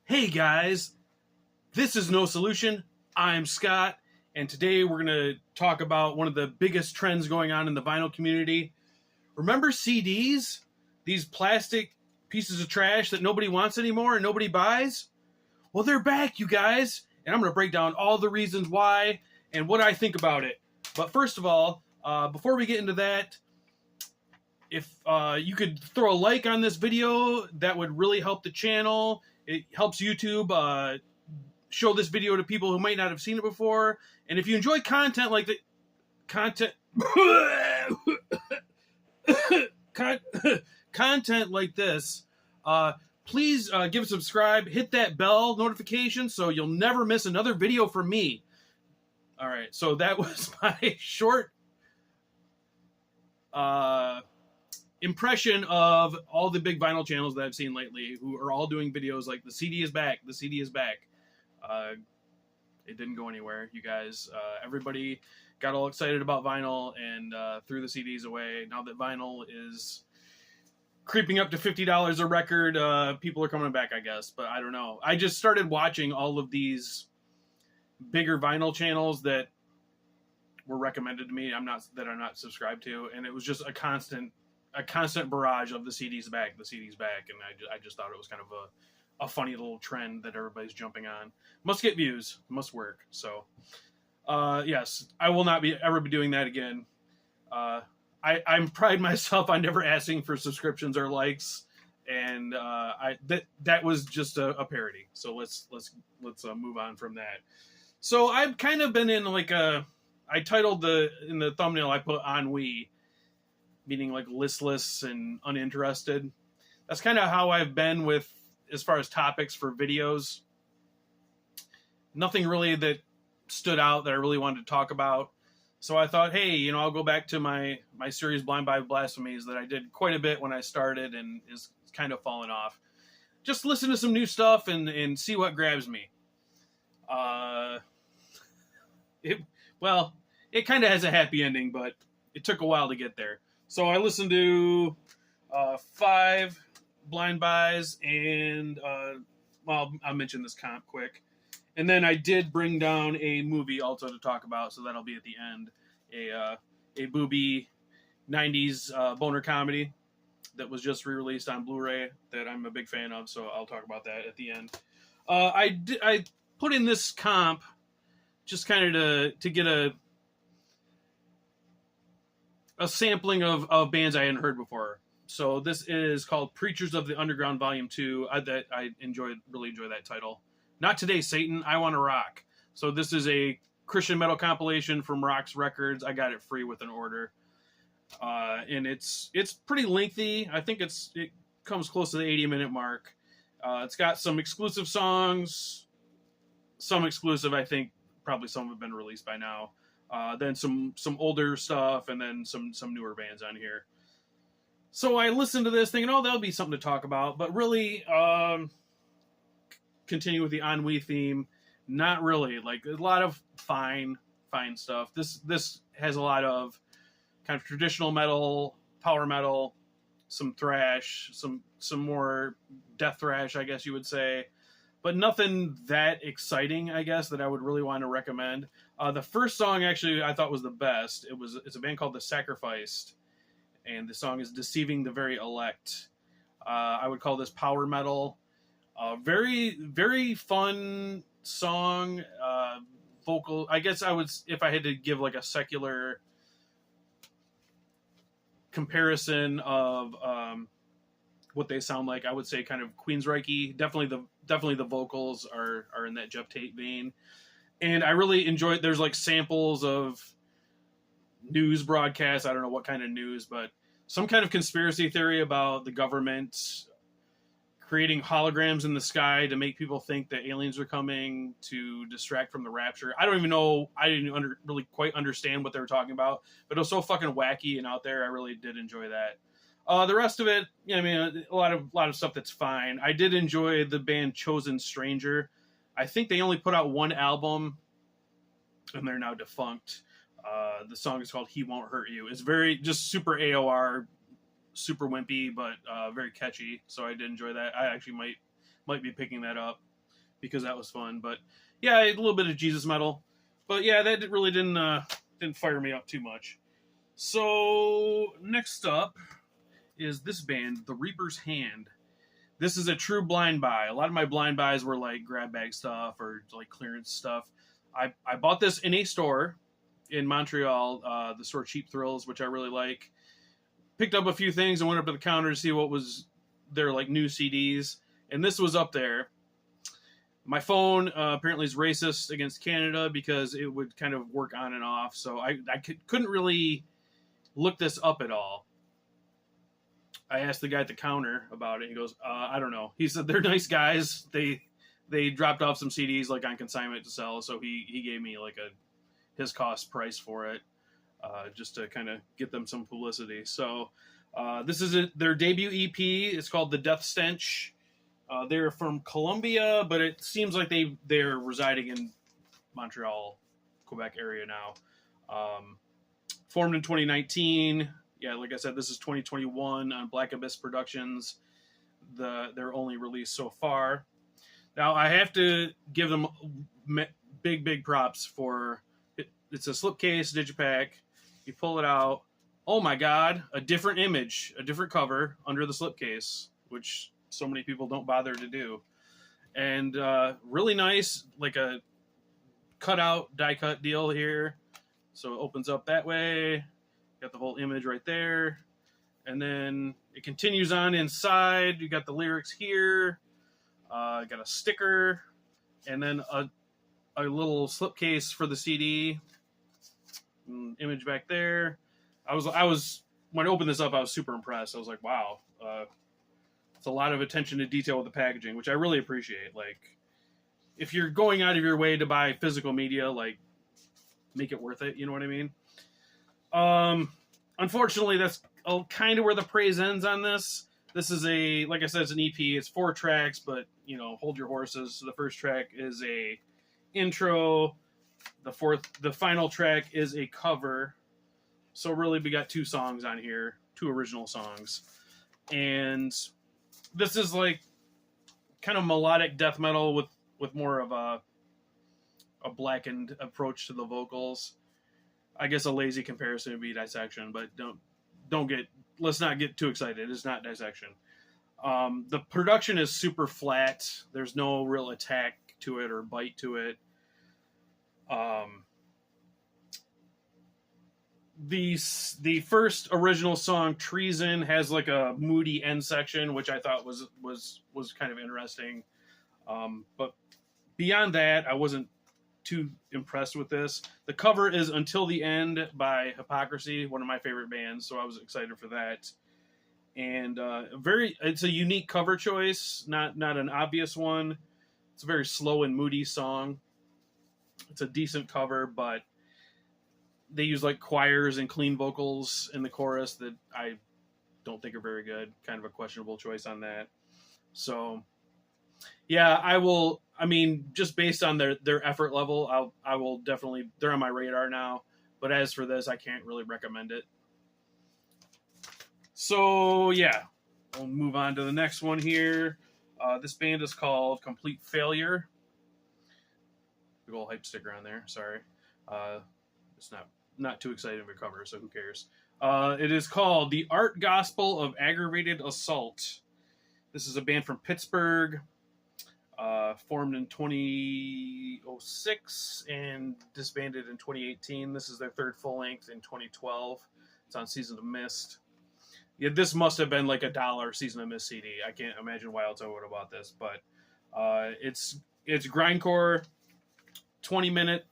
Hey guys, this is No Solution. I'm Scott, and today we're going to talk about one of the biggest trends going on in the vinyl community. Remember CDs? These plastic pieces of trash that nobody wants anymore and nobody buys? Well, they're back, you guys, and I'm going to break down all the reasons why and what I think about it. But first of all, before we get into that, if you could throw a like on this video, that would really help the channel. It helps YouTube show this video to people who might not have seen it before. And if you enjoy content like the content like this, please give a subscribe, hit that bell notification so you'll never miss another video from me. All right, so that was my short impression of all the big vinyl channels that I've seen lately, who are all doing videos like the CD is back, the CD is back. It didn't go anywhere, you guys. Everybody got all excited about vinyl and threw the CDs away. Now that vinyl is creeping up to $50 a record, people are coming back, I guess. But I don't know. I just started watching all of these bigger vinyl channels that were recommended to me. I'm not subscribed to, and it was just a constant barrage of the CD's back, and I just thought it was kind of a funny little trend that everybody's jumping on. Must get views, must work. So, yes, I will not ever be doing that again. I pride myself on never asking for subscriptions or likes, and that was just a parody. So let's move on from that. So I've kind of been in I titled in the thumbnail I put ennui, meaning like listless and uninterested. That's kind of how I've been with as far as topics for videos. Nothing really that stood out that I really wanted to talk about. So I thought, hey, I'll go back to my series Blind by Blasphemies that I did quite a bit when I started and is kind of fallen off. Just listen to some new stuff and see what grabs me. It kind of has a happy ending, but it took a while to get there. So I listened to 5 blind buys, and I'll mention this comp quick. And then I did bring down a movie also to talk about, so that'll be at the end. A booby 90s boner comedy that was just re-released on Blu-ray that I'm a big fan of, so I'll talk about that at the end. I put in this comp just kind of to get a sampling of bands I hadn't heard before. So this is called Preachers of the Underground Volume 2. I really enjoy that title. Not Today, Satan, I Want to Rock. So this is a Christian metal compilation from Rock's Records. I got it free with an order. And it's pretty lengthy. I think it comes close to the 80-minute mark. It's got some exclusive songs. Some exclusive, I think probably some have been released by now. Then some older stuff, and then some newer bands on here. So I listened to this thinking, that'll be something to talk about, but really, continue with the ennui theme. Not really. Like, a lot of fine stuff. This has a lot of kind of traditional metal, power metal, some thrash, some more death thrash, I guess you would say. But nothing that exciting, I guess, that I would really want to recommend. The first song, actually, I thought was the best. It's a band called The Sacrificed, and the song is Deceiving the Very Elect. I would call this power metal. Very, very fun song. Vocal. I guess if I had to give like a secular comparison of what they sound like, I would say kind of Queensryche. Definitely the vocals are in that Jeff Tate vein. And I really enjoyed, there's like samples of news broadcasts. I don't know what kind of news, but some kind of conspiracy theory about the government creating holograms in the sky to make people think that aliens are coming to distract from the rapture. I don't even know. I didn't really quite understand what they were talking about, but it was so fucking wacky and out there. I really did enjoy that. The rest of it, a lot of stuff that's fine. I did enjoy the band Chosen Stranger. I think they only put out one album, and they're now defunct. The song is called He Won't Hurt You. It's very just super AOR, super wimpy, but very catchy. So I did enjoy that. I actually might be picking that up. because that was fun. But yeah, a little bit of Jesus metal. But yeah, that really didn't fire me up too much. So next up is this band, The Reaper's Hand. This is a true blind buy. A lot of my blind buys were like grab bag stuff or like clearance stuff. I bought this in a store in Montreal, the store Cheap Thrills, which I really like. Picked up a few things and went up to the counter to see what was their like new CDs, and this was up there. My phone apparently is racist against Canada because it would kind of work on and off, so I couldn't really look this up at all. I asked the guy at the counter about it. He goes, I don't know. He said they're nice guys. They dropped off some CDs like on consignment to sell, so he gave me like his cost price for it, just to kind of get them some publicity. So this is their debut EP. It's called The Death Stench. They're from Colombia, but it seems like they're residing in Montreal, Quebec area now. Formed in 2019. Yeah, like I said, this is 2021 on Black Abyss Productions, their only release so far. Now, I have to give them big props for it. It's a slipcase digipack. You pull it out. Oh my God, a different image, a different cover under the slipcase, which so many people don't bother to do. And really nice, like a cutout, die cut deal here. So it opens up that way. Got the whole image right there. And then it continues on inside. You got the lyrics here. Got a sticker. And then a little slipcase for the CD. Image back there. I was when I opened this up, I was super impressed. I was like, wow. It's a lot of attention to detail with the packaging, which I really appreciate. Like, if you're going out of your way to buy physical media, like, make it worth it. You know what I mean? Unfortunately, that's kind of where the praise ends on this. This is like I said, it's an EP. It's 4 tracks, but hold your horses. So the first track is a intro. The final track is a cover. So really, we got 2 songs on here, 2 original songs, and this is like kind of melodic death metal with more of a blackened approach to the vocals. I guess a lazy comparison would be Dissection, but let's not get too excited. It's not Dissection. The production is super flat. There's no real attack to it or bite to it. The first original song, Treason, has like a moody end section, which I thought was kind of interesting. But beyond that, I wasn't too impressed with this. The cover is Until the End by Hypocrisy, one of my favorite bands, so I was excited for that. And it's a unique cover choice, not an obvious one. It's a very slow and moody song. It's a decent cover, but they use like choirs and clean vocals in the chorus that I don't think are very good. Kind of a questionable choice on that. So yeah, just based on their effort level, I will definitely, they're on my radar now. But as for this, I can't really recommend it. So yeah, we'll move on to the next one here. This band is called Complete Failure. Big old hype sticker on there. Sorry. It's not too exciting of a cover, so who cares? It is called The Art Gospel of Aggravated Assault. This is a band from Pittsburgh. Formed in 2006 and disbanded in 2018. This is their third full length in 2012. It's on Season of Mist. Yeah, this must have been like $1 Season of Mist CD. I can't imagine why else I would have bought this, but it's grindcore, 20-minute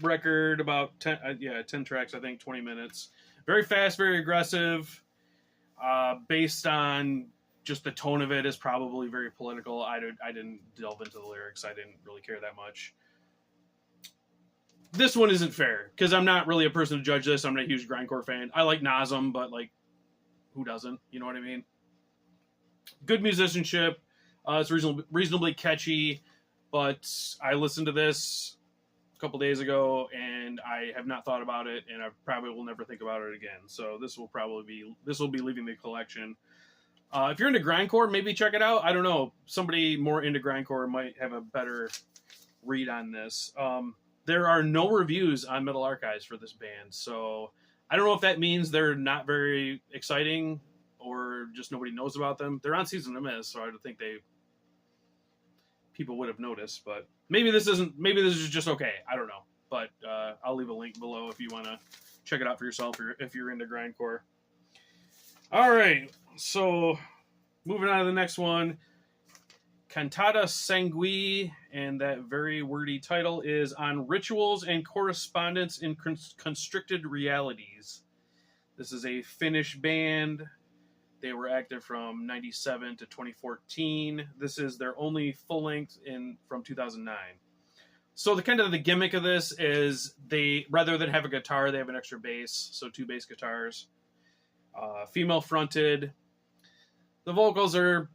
record, about 10 tracks, I think, 20 minutes. Very fast, very aggressive. Based on just the tone of it is probably very political. I didn't delve into the lyrics. I didn't really care that much. This one isn't fair because I'm not really a person to judge this. I'm not a huge grindcore fan. I like Nasm, but like, who doesn't? You know what I mean? Good musicianship. It's reasonably catchy, but I listened to this a couple days ago and I have not thought about it, and I probably will never think about it again. So this will be leaving the collection. If you're into grindcore, maybe check it out. I don't know. Somebody more into grindcore might have a better read on this. There are no reviews on Metal Archives for this band, so I don't know if that means they're not very exciting or just nobody knows about them. They're on Season of Mist, so I don't think people would have noticed. But maybe this is just okay. I don't know. But I'll leave a link below if you want to check it out for yourself if you're into grindcore. All right, so moving on to the next one. Cantata Sanguin, and that very wordy title is On Rituals and Correspondence in Constricted Realities. This is a Finnish band. They were active from 97 to 2014. This is their only full length from 2009. So the gimmick of this is they, rather than have a guitar, they have an extra bass, so 2 bass guitars. Female fronted. The vocals are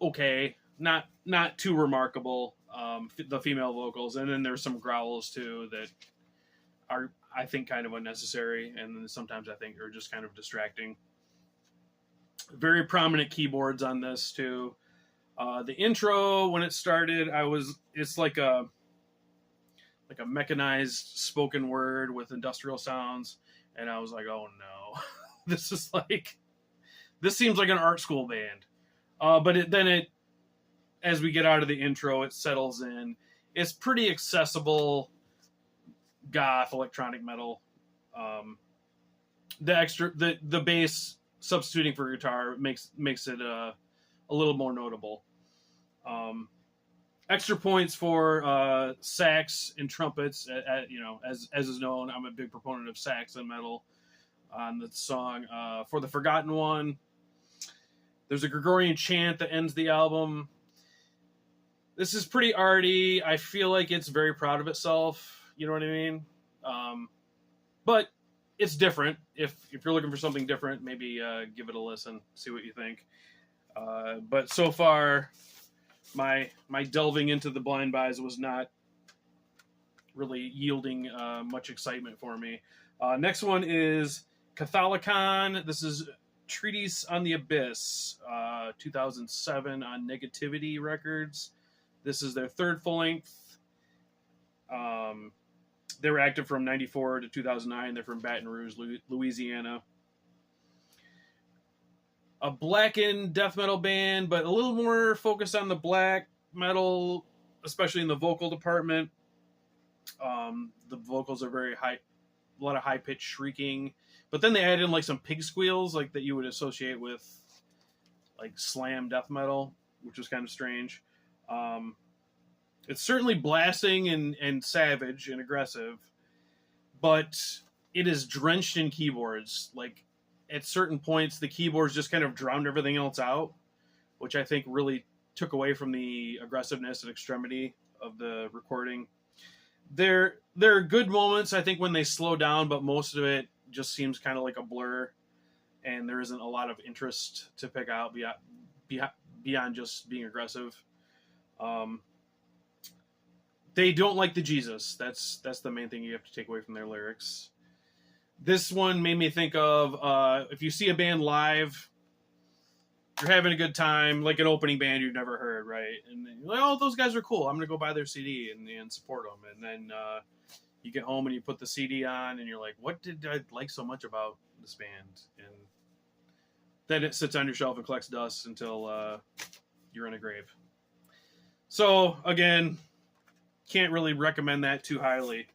okay. Not too remarkable, the female vocals, and then there's some growls too that are, I think, kind of unnecessary, and then sometimes I think are just kind of distracting. Very prominent keyboards on this too. The intro, when it started, it's like a mechanized spoken word with industrial sounds, and I was like, oh no, this seems like an art school band. But then as we get out of the intro, it settles in. It's pretty accessible goth electronic metal. The bass substituting for guitar makes it a little more notable. Extra points for sax and trumpets. As is known, I'm a big proponent of sax and metal on the song. For the Forgotten One, there's a Gregorian chant that ends the album. This is pretty arty. I feel like it's very proud of itself. You know what I mean? But it's different. If you're looking for something different, maybe give it a listen, see what you think. But so far, my delving into the blind buys was not really yielding much excitement for me. Next one is Catholicon. This is Treaties on the Abyss, 2007 on Negativity Records. This is their 3rd full length. They were active from 94 to 2009. They're from Baton Rouge, Louisiana. A blackened death metal band, but a little more focused on the black metal, especially in the vocal department. The vocals are very high, a lot of high-pitched shrieking. But then they add in like some pig squeals, like that you would associate with like slam death metal, which was kind of strange. It's certainly blasting and savage and aggressive, but it is drenched in keyboards. Like at certain points, the keyboards just kind of drowned everything else out, which I think really took away from the aggressiveness and extremity of the recording. There are good moments, I think, when they slow down, but most of it just seems kind of like a blur, and there isn't a lot of interest to pick out beyond just being aggressive. They don't like the Jesus. That's the main thing you have to take away from their lyrics. This one made me think of if you see a band live, you're having a good time, like an opening band you've never heard, right? And then you're like, oh, those guys are cool. I'm going to go buy their CD and support them. And then you get home and you put the CD on and you're like, what did I like so much about this band? And then it sits on your shelf and collects dust until you're in a grave. So, again, can't really recommend that too highly.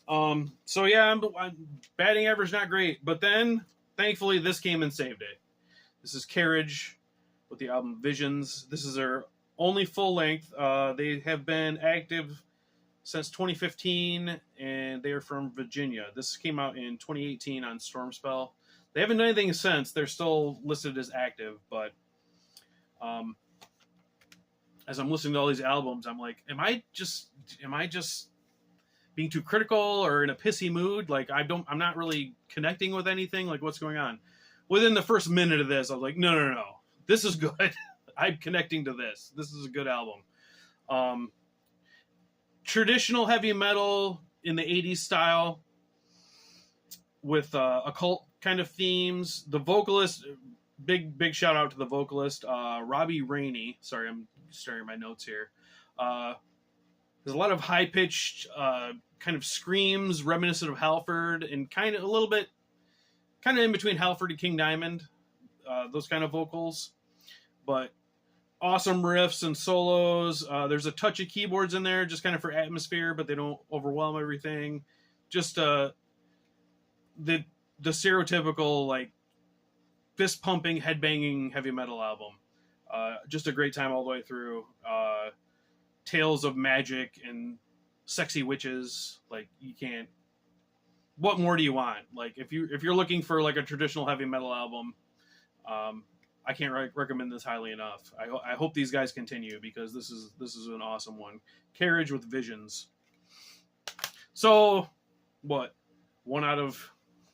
So, yeah, batting average not great. But then, thankfully, this came and saved it. This is Carriage with the album Visions. This is their only full length. They have been active since 2015, and they are from Virginia. This came out in 2018 on Stormspell. They haven't done anything since. They're still listed as active, but as I'm listening to all these albums, I'm like, am I just being too critical or in a pissy mood? Like I'm not really connecting with anything. Like what's going on? Within the first minute of this, I was like, no. This is good. I'm connecting to this. This is a good album. Traditional heavy metal in the 80s style with occult kind of themes. The vocalist big shout out to the vocalist, Robbie Rainey. Sorry, I'm staring at my notes here. There's a lot of high pitched kind of screams reminiscent of Halford, and kind of a little bit kind of in between Halford and King Diamond, those kind of vocals. But awesome riffs and solos. There's a touch of keyboards in there just kind of for atmosphere, but they don't overwhelm everything. Just the stereotypical like fist pumping, headbanging heavy metal album. Just a great time all the way through. Tales of magic and sexy witches. Like, you can't. What more do you want? Like, if you're looking for like a traditional heavy metal album, I can't recommend this highly enough. I hope these guys continue, because this is an awesome one. Carriage with Visions. So, what? 1 out of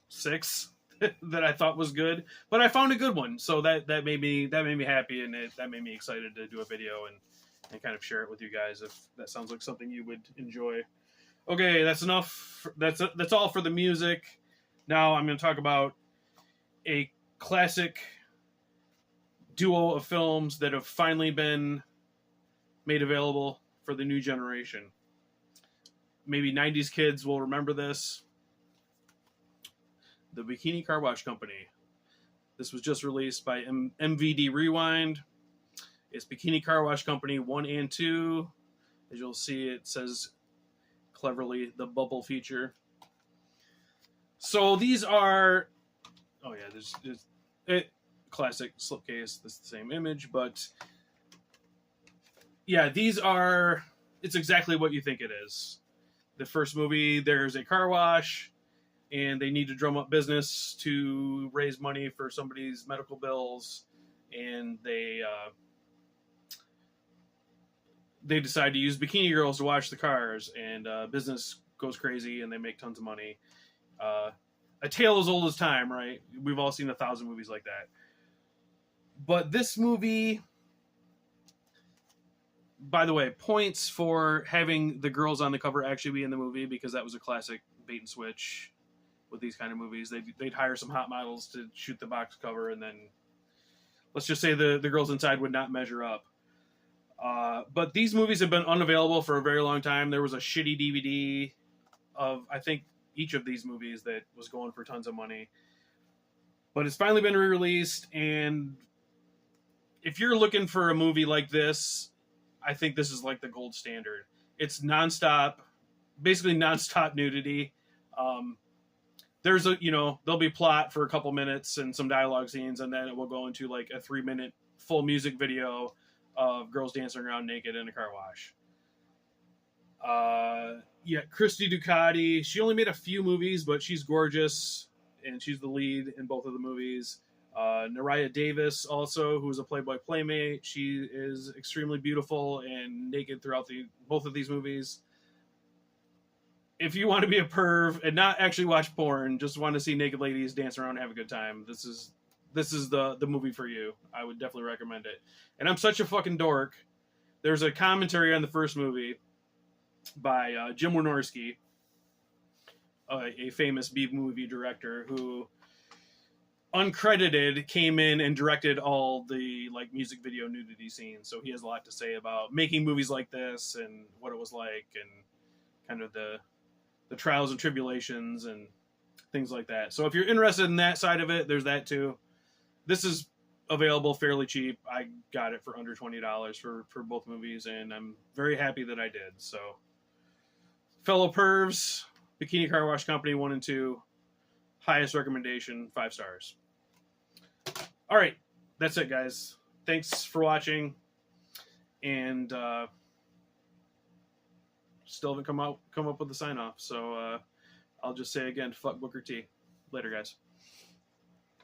6 that I thought was good, but I found a good one. So that made me happy, and that made me excited to do a video and kind of share it with you guys, if that sounds like something you would enjoy. Okay, that's enough. That's all for the music. Now I'm going to talk about a classic duo of films that have finally been made available for the new generation. Maybe 90s kids will remember this. The Bikini Carwash Company. This was just released by MVD Rewind. It's Bikini Carwash Company 1 and 2. As you'll see, it says cleverly the bubble feature. So these are, oh yeah, there's classic slipcase. This is the same image, but yeah, these are, it's exactly what you think it is. The first movie, there's a car wash, and they need to drum up business to raise money for somebody's medical bills, and they decide to use bikini girls to wash the cars, and business goes crazy, and they make tons of money. A tale as old as time, right? We've all seen 1,000 movies like that. But this movie, by the way, points for having the girls on the cover actually be in the movie, because that was a classic bait and switch with these kind of movies. They'd hire some hot models to shoot the box cover, and then let's just say the girls inside would not measure up. But these movies have been unavailable for a very long time. There was a shitty DVD of, I think, each of these movies that was going for tons of money. But it's finally been re-released, and if you're looking for a movie like this, I think this is like the gold standard. It's nonstop, basically nonstop nudity. There's there'll be plot for a couple minutes and some dialogue scenes, and then it will go into like a 3-minute full music video of girls dancing around naked in a car wash. Yeah, Christy Ducati, she only made a few movies, but she's gorgeous, and she's the lead in both of the movies. Naraya Davis, also, who is a Playboy Playmate. She is extremely beautiful and naked throughout both of these movies. If you want to be a perv and not actually watch porn, just want to see naked ladies dance around and have a good time, this is the movie for you. I would definitely recommend it. And I'm such a fucking dork. There's a commentary on the first movie by Jim Wynorski, a famous B-movie director who, uncredited, came in and directed all the like music video nudity scenes. So he has a lot to say about making movies like this and what it was like, and kind of the trials and tribulations and things like that. So if you're interested in that side of it, there's that too. This is available fairly cheap. I got it for under $20 for both movies, and I'm very happy that I did. So, fellow pervs, Bikini Car Wash Company 1 and 2, highest recommendation, 5 stars. All right, that's it, guys. Thanks for watching, and still haven't come up with a sign off. So I'll just say again, fuck Booker T. Later, guys.